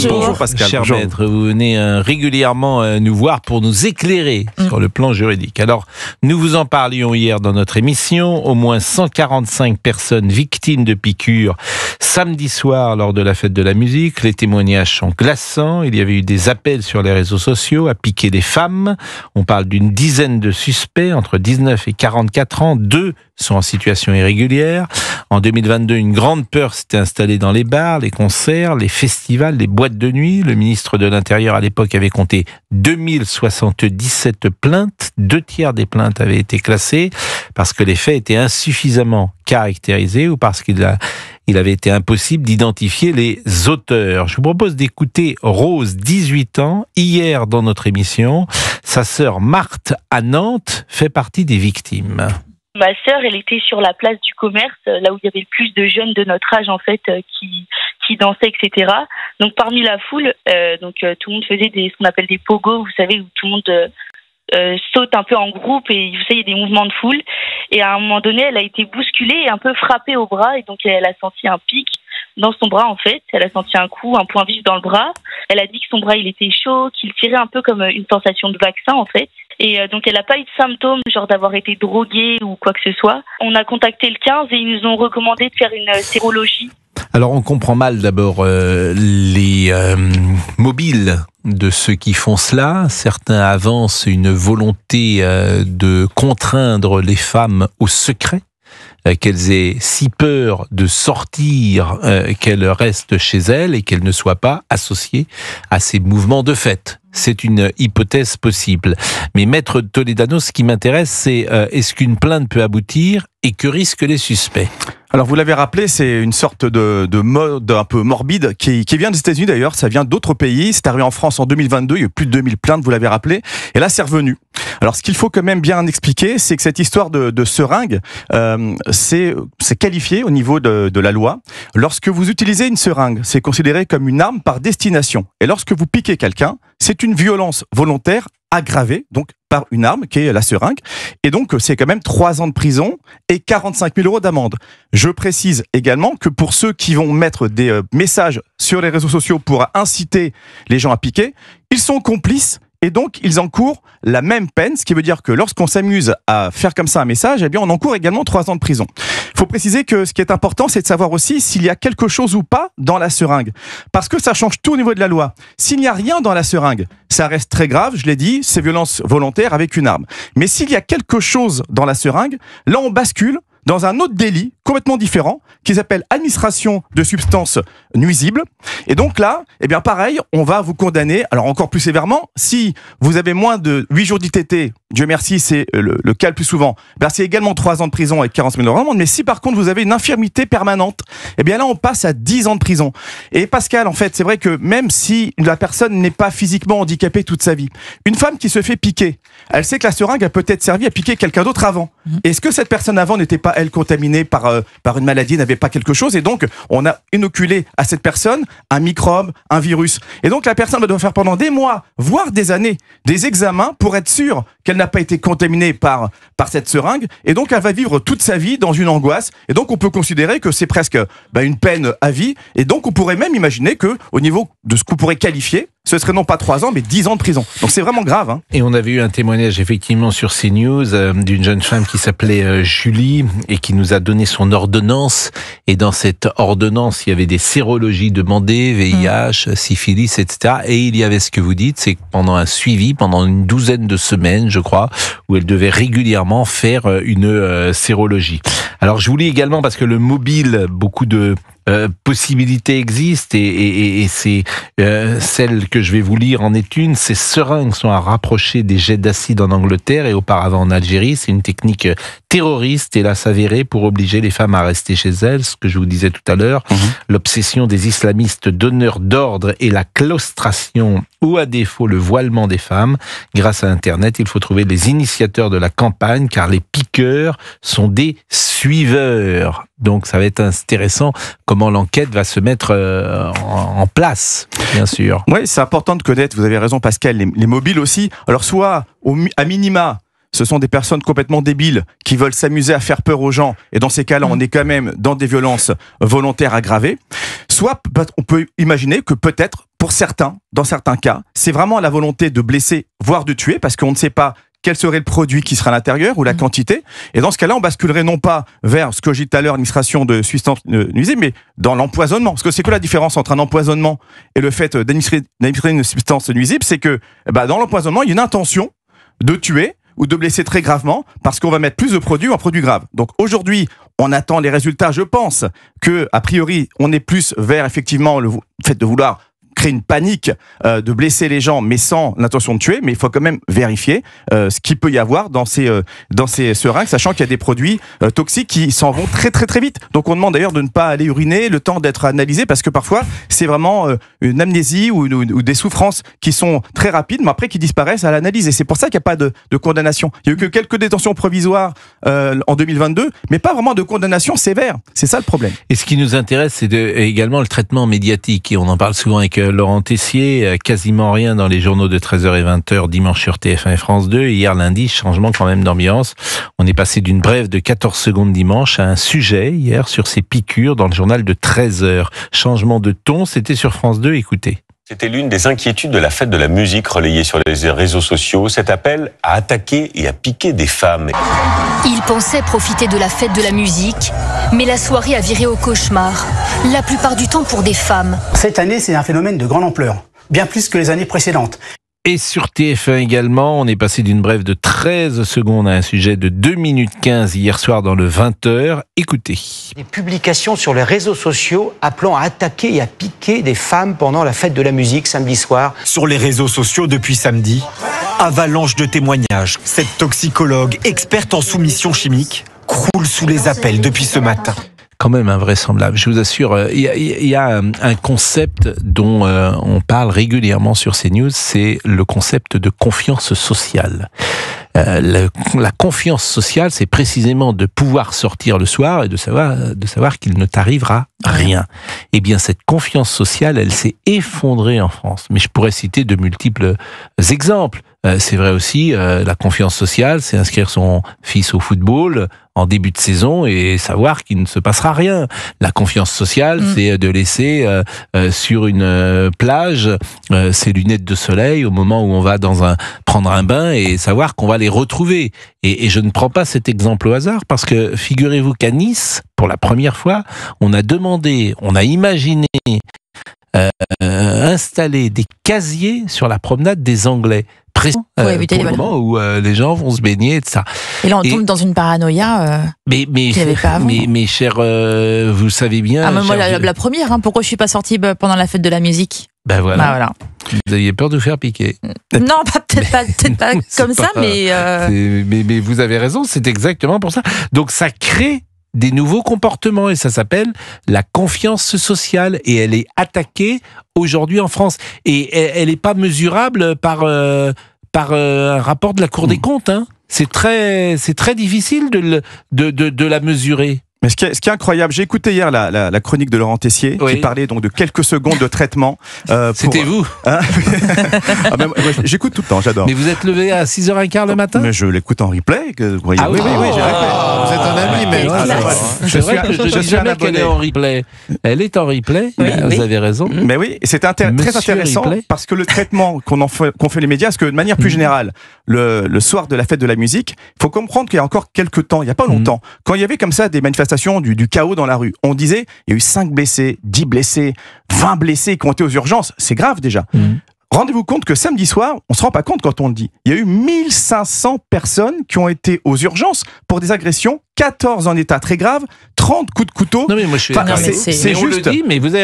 Bonjour Pascal. Cher maître, vous venez régulièrement nous voir pour nous éclairer sur le plan juridique. Alors, nous vous en parlions hier dans notre émission. Au moins 145 personnes victimes de piqûres samedi soir lors de la fête de la musique. Les témoignages sont glaçants. Il y avait eu des appels sur les réseaux sociaux à piquer des femmes. On parle d'une dizaine de suspects entre 19 et 44 ans. 2 sont en situation irrégulière. En 2022, une grande peur s'était installée dans les bars, les concerts, les festivals, les boîtes de nuit. Le ministre de l'Intérieur à l'époque avait compté 2077 plaintes. 2 tiers des plaintes avaient été classées parce que les faits étaient insuffisamment caractérisés ou parce qu'il avait été impossible d'identifier les auteurs. Je vous propose d'écouter Rose, 18 ans, hier dans notre émission. Sa sœur Marthe, à Nantes, fait partie des victimes. Ma sœur, elle était sur la place du commerce, là où il y avait le plus de jeunes de notre âge en fait qui dansaient, etc. Donc parmi la foule, tout le monde faisait ce qu'on appelle des pogos, vous savez, où tout le monde saute un peu en groupe et vous savez, il y a des mouvements de foule. Et à un moment donné, elle a été bousculée et un peu frappée au bras et donc elle a senti un pic dans son bras en fait. Elle a senti un coup, un point vif dans le bras. Elle a dit que son bras il était chaud, qu'il tirait un peu comme une sensation de vaccin en fait. Et donc elle n'a pas eu de symptômes, genre d'avoir été droguée ou quoi que ce soit. On a contacté le 15 et ils nous ont recommandé de faire une sérologie. Alors on comprend mal d'abord les mobiles de ceux qui font cela. Certains avancent une volonté de contraindre les femmes au secret, qu'elles aient si peur de sortir qu'elles restent chez elles et qu'elles ne soient pas associées à ces mouvements de fête. C'est une hypothèse possible. Mais maître Toledano, ce qui m'intéresse, c'est est-ce qu'une plainte peut aboutir et que risquent les suspects ? Alors vous l'avez rappelé, c'est une sorte de mode un peu morbide qui vient des États-Unis d'ailleurs, ça vient d'autres pays. C'est arrivé en France en 2022, il y a eu plus de 2000 plaintes, vous l'avez rappelé. Et là, c'est revenu. Alors ce qu'il faut quand même bien expliquer, c'est que cette histoire de seringue, c'est qualifié au niveau de la loi. Lorsque vous utilisez une seringue, c'est considéré comme une arme par destination. Et lorsque vous piquez quelqu'un, c'est une violence volontaire aggravée, donc par une arme qui est la seringue. Et donc, c'est quand même 3 ans de prison et 45 000 € d'amende. Je précise également que pour ceux qui vont mettre des messages sur les réseaux sociaux pour inciter les gens à piquer, ils sont complices. Et donc, ils encourent la même peine, ce qui veut dire que lorsqu'on s'amuse à faire comme ça un message, eh bien, on encourt également 3 ans de prison. Il faut préciser que ce qui est important, c'est de savoir aussi s'il y a quelque chose ou pas dans la seringue. Parce que ça change tout au niveau de la loi. S'il n'y a rien dans la seringue, ça reste très grave, je l'ai dit, c'est violence volontaire avec une arme. Mais s'il y a quelque chose dans la seringue, là, on bascule dans un autre délit complètement différent qui s'appelle administration de substances nuisibles. Et donc là, eh bien pareil, on va vous condamner, alors encore plus sévèrement, si vous avez moins de 8 jours d'ITT, Dieu merci, c'est le cas le plus souvent, ben c'est également 3 ans de prison avec 40 000 € d'amende. Mais si par contre vous avez une infirmité permanente, eh bien là on passe à 10 ans de prison. Et Pascal, en fait, c'est vrai que même si la personne n'est pas physiquement handicapée toute sa vie, une femme qui se fait piquer, elle sait que la seringue a peut-être servi à piquer quelqu'un d'autre avant. Est-ce que cette personne avant n'était pas, elle, contaminée par une maladie, n'avait pas quelque chose, et donc on a inoculé à cette personne un microbe, un virus. Et donc la personne doit faire pendant des mois, voire des années, des examens pour être sûre qu'elle n'a pas été contaminée par cette seringue, et donc elle va vivre toute sa vie dans une angoisse, et donc on peut considérer que c'est presque une peine à vie, et donc on pourrait même imaginer que au niveau de ce qu'on pourrait qualifier, ce serait non pas 3 ans, mais 10 ans de prison. Donc c'est vraiment grave. Hein. Et on avait eu un témoignage effectivement sur CNews d'une jeune femme qui s'appelait Julie et qui nous a donné son ordonnance. Et dans cette ordonnance, il y avait des sérologies demandées, VIH, syphilis, etc. Et il y avait ce que vous dites, c'est que pendant un suivi, pendant une 12aine de semaines, je crois, où elle devait régulièrement faire une sérologie. Alors je vous lis également, parce que le mobile, beaucoup de possibilités existent et c'est celle que je vais vous lire en est une. Ces seringues sont à rapprocher des jets d'acide en Angleterre et auparavant en Algérie. C'est une technique terroriste, hélas avérée, pour obliger les femmes à rester chez elles, ce que je vous disais tout à l'heure. L'obsession des islamistes donneurs d'ordre et la claustration, ou à défaut le voilement des femmes. Grâce à Internet, il faut trouver les initiateurs de la campagne, car les piqueurs sont des suiveurs. Donc ça va être intéressant comment l'enquête va se mettre en place, bien sûr. Oui, c'est important de connaître, vous avez raison Pascal, les mobiles aussi. Alors soit à minima, ce sont des personnes complètement débiles qui veulent s'amuser à faire peur aux gens, et dans ces cas-là, on est quand même dans des violences volontaires aggravées. Soit on peut imaginer que peut-être, pour certains, dans certains cas, c'est vraiment la volonté de blesser, voire de tuer, parce qu'on ne sait pas quel serait le produit qui sera à l'intérieur ou la quantité. Et dans ce cas-là, on basculerait non pas vers ce que j'ai dit tout à l'heure, l'administration de substances nuisibles, mais dans l'empoisonnement. Parce que c'est que la différence entre un empoisonnement et le fait d'administrer une substance nuisible, c'est que dans l'empoisonnement, il y a une intention de tuer ou de blesser très gravement parce qu'on va mettre plus de produits ou un produit grave. Donc aujourd'hui, on attend les résultats. Je pense que a priori, on est plus vers effectivement le fait de vouloir créer une panique, de blesser les gens, mais sans l'intention de tuer. Mais il faut quand même vérifier ce qu'il peut y avoir dans ces seringues, sachant qu'il y a des produits toxiques qui s'en vont très très très vite. Donc on demande d'ailleurs de ne pas aller uriner, le temps d'être analysé, parce que parfois c'est vraiment une amnésie ou des souffrances qui sont très rapides, mais après qui disparaissent à l'analyse. Et c'est pour ça qu'il n'y a pas de condamnation. Il n'y a eu que quelques détentions provisoires en 2022, mais pas vraiment de condamnation sévère. C'est ça le problème. Et ce qui nous intéresse, c'est également le traitement médiatique. Et on en parle souvent avec Laurent Tessier, quasiment rien dans les journaux de 13h et 20h dimanche sur TF1 et France 2. Et hier lundi, changement quand même d'ambiance. On est passé d'une brève de 14 secondes dimanche à un sujet hier sur ces piqûres dans le journal de 13h. Changement de ton, c'était sur France 2, écoutez. C'était l'une des inquiétudes de la fête de la musique relayée sur les réseaux sociaux, cet appel à attaquer et à piquer des femmes. Il pensait profiter de la fête de la musique, mais la soirée a viré au cauchemar, la plupart du temps pour des femmes. Cette année, c'est un phénomène de grande ampleur, bien plus que les années précédentes. Et sur TF1 également, on est passé d'une brève de 13 secondes à un sujet de 2 minutes 15 hier soir dans le 20h. Écoutez. Des publications sur les réseaux sociaux appelant à attaquer et à piquer des femmes pendant la fête de la musique samedi soir. Sur les réseaux sociaux depuis samedi, avalanche de témoignages. Cette toxicologue, experte en soumission chimique, croule sous les appels depuis ce matin. Quand même invraisemblable. Je vous assure, il y a un concept dont on parle régulièrement sur CNews, c'est le concept de confiance sociale. La confiance sociale, c'est précisément de pouvoir sortir le soir et de savoir qu'il ne t'arrivera rien. Eh bien, cette confiance sociale, elle s'est effondrée en France. Mais je pourrais citer de multiples exemples. C'est vrai aussi, la confiance sociale, c'est inscrire son fils au football en début de saison et savoir qu'il ne se passera rien. La confiance sociale, c'est de laisser sur une plage ses lunettes de soleil au moment où on va prendre un bain et savoir qu'on va les retrouver. Et je ne prends pas cet exemple au hasard parce que figurez-vous qu'à Nice, pour la première fois, on a imaginé installer des casiers sur la promenade des Anglais. Pour le moment où les gens vont se baigner et tout ça. Et là, on tombe dans une paranoïa qu'il n'y avait pas avant. Mais cher, vous savez bien... moi, la première, pourquoi je ne suis pas sortie pendant la fête de la musique ? Ben voilà. Vous aviez peur de vous faire piquer. Non, peut-être pas comme ça, mais... Mais vous avez raison, c'est exactement pour ça. Donc ça crée des nouveaux comportements et ça s'appelle la confiance sociale et elle est attaquée aujourd'hui en France. Et elle n'est pas mesurable par un rapport de la Cour des comptes. C'est très difficile de la mesurer. Mais ce qui est incroyable, j'ai écouté hier la chronique de Laurent Tessier qui parlait donc de quelques secondes de traitement. C'était vous moi, j'écoute tout le temps, j'adore. Mais vous êtes levé à 6h15 le matin ? Mais je l'écoute en replay. Oui, j'ai replay. Vous êtes un ami, mais c'est vrai que je ne dis jamais qu'elle est en replay. Elle est en replay, vous avez raison. Mais oui, c'était très intéressant parce que le traitement qu'ont fait les médias, parce que de manière plus générale, le soir de la fête de la musique, il faut comprendre qu'il y a encore quelques temps, il n'y a pas longtemps, quand il y avait comme ça des manifestations, du chaos dans la rue, on disait il y a eu 5 blessés, 10 blessés, 20 blessés qui ont été aux urgences, c'est grave déjà. Rendez-vous compte que samedi soir, on se rend pas compte quand on le dit, il y a eu 1500 personnes qui ont été aux urgences pour des agressions, 14 en état très grave, 30 coups de couteau. Non mais moi je suis c'est juste. On le dit, mais vous avez raison.